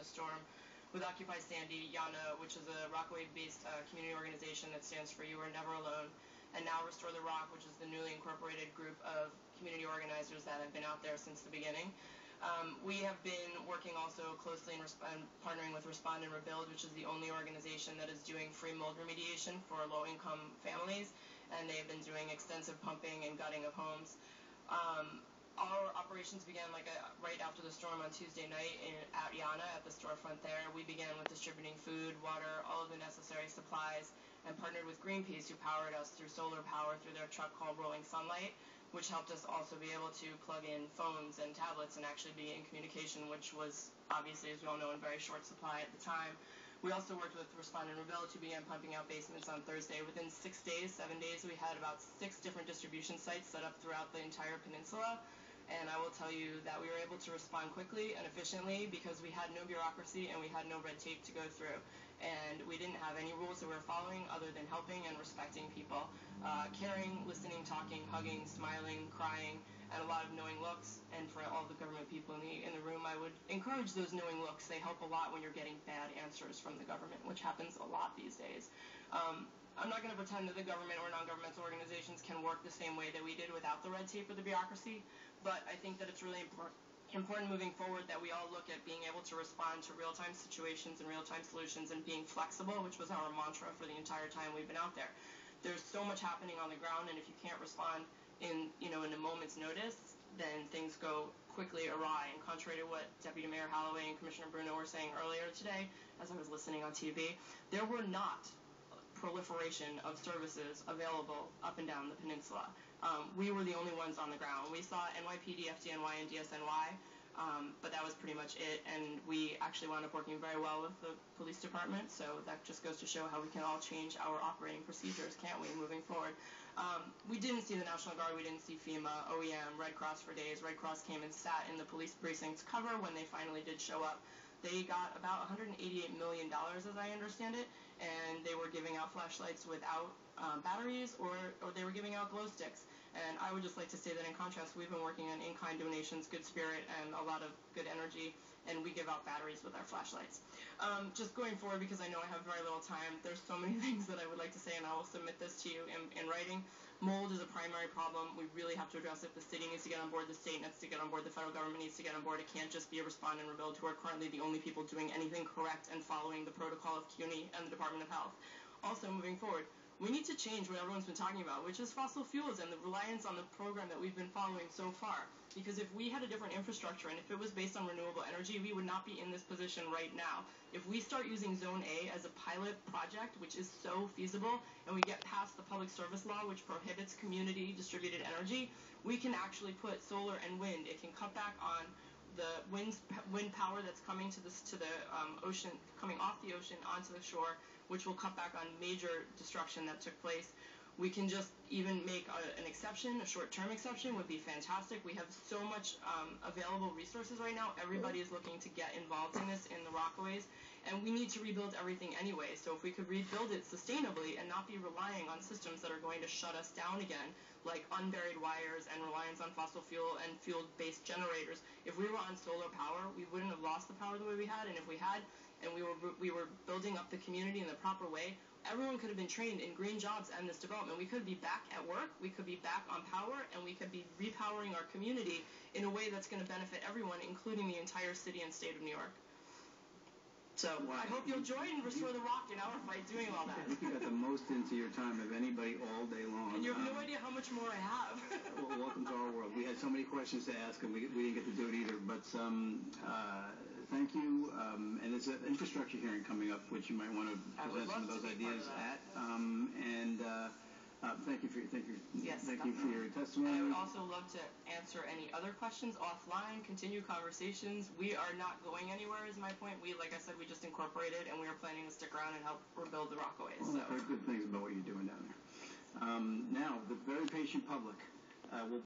the storm with Occupy Sandy, YANA, which is a Rockaway-based community organization that stands for You Are Never Alone, and now Restore the Rock, which is the newly incorporated group of community organizers that have been out there since the beginning. We have been working also closely and partnering with Respond and Rebuild, which is the only organization that is doing free mold remediation for low-income families, and they have been doing extensive pumping and gutting of homes. Our operations began right after the storm on Tuesday night at YANA at the storefront there. We began with distributing food, water, all of the necessary supplies, and partnered with Greenpeace, who powered us through solar power through their truck called Rolling Sunlight, which helped us also be able to plug in phones and tablets and actually be in communication, which was obviously, as we all know, in very short supply at the time. We also worked with Respond and Rebuild, who began pumping out basements on Thursday. Within 7 days, we had about 6 different distribution sites set up throughout the entire peninsula. And I will tell you that we were able to respond quickly and efficiently because we had no bureaucracy and we had no red tape to go through. And we didn't have any rules that we were following other than helping and respecting people. Caring, listening, talking, hugging, smiling, crying, and a lot of knowing looks. And for all the government people in the room, I would encourage those knowing looks. They help a lot when you're getting bad answers from the government, which happens a lot these days. I'm not going to pretend that the government or non-governmental organizations can work the same way that we did without the red tape or the bureaucracy, but I think that it's really important moving forward that we all look at being able to respond to real-time situations and real-time solutions and being flexible, which was our mantra for the entire time we've been out there. There's so much happening on the ground, and if you can't respond in a moment's notice, then things go quickly awry. And contrary to what Deputy Mayor Holloway and Commissioner Bruno were saying earlier today, as I was listening on TV, there were not proliferation of services available up and down the peninsula. We were the only ones on the ground. We saw NYPD, FDNY, and DSNY, but that was pretty much it, and we actually wound up working very well with the police department, so that just goes to show how we can all change our operating procedures, can't we, moving forward. We didn't see the National Guard, we didn't see FEMA, OEM, Red Cross for days. Red Cross came and sat in the police precinct's cover when they finally did show up. They got about $188 million, as I understand it, and they were giving out flashlights without batteries, or they were giving out glow sticks. And I would just like to say that in contrast, we've been working on in-kind donations, good spirit, and a lot of good energy, and we give out batteries with our flashlights. Just going forward, because I know I have very little time, there's so many things that I would like to say, and I will submit this to you in writing. Mold is a primary problem. We really have to address it. The city needs to get on board. The state needs to get on board. The federal government needs to get on board. It can't just be a Respond and Rebuild, who are currently the only people doing anything correct and following the protocol of CUNY and the Department of Health. Also, moving forward, we need to change what everyone's been talking about, which is fossil fuels and the reliance on the program that we've been following so far. Because if we had a different infrastructure and if it was based on renewable energy, we would not be in this position right now. If we start using Zone A as a pilot project, which is so feasible, and we get past the public service law, which prohibits community distributed energy, we can actually put solar and wind. It can cut back on the wind power that's coming to the ocean, coming off the ocean onto the shore, which will cut back on major destruction that took place. We can just even make an exception, a short-term exception would be fantastic. We have so much available resources right now. Everybody is looking to get involved in this in the Rockaways, and we need to rebuild everything anyway. So if we could rebuild it sustainably and not be relying on systems that are going to shut us down again, like unburied wires and reliance on fossil fuel and fuel-based generators, if we were on solar power, we wouldn't have lost the power the way we had, and if we had, and we were building up the community in the proper way, everyone could have been trained in green jobs and this development. We could be back at work, we could be back on power, and we could be repowering our community in a way that's going to benefit everyone, including the entire city and state of New York. So I hope you'll join and Restore the Rock in our fight doing all that. I think you got the most into your time of anybody all day long. And you have no idea how much more I have. Well, welcome to our world. We had so many questions to ask, and we didn't get to do it either. But thank you. And there's an infrastructure hearing coming up, which you might want to present some of those ideas at. Thank you for your testimony. And I would also love to answer any other questions offline, continue conversations. We are not going anywhere is my point. Like I said, we just incorporated, and we are planning to stick around and help rebuild the Rockaways. Well, I've heard good things about what you're doing down there. Now, the very patient public will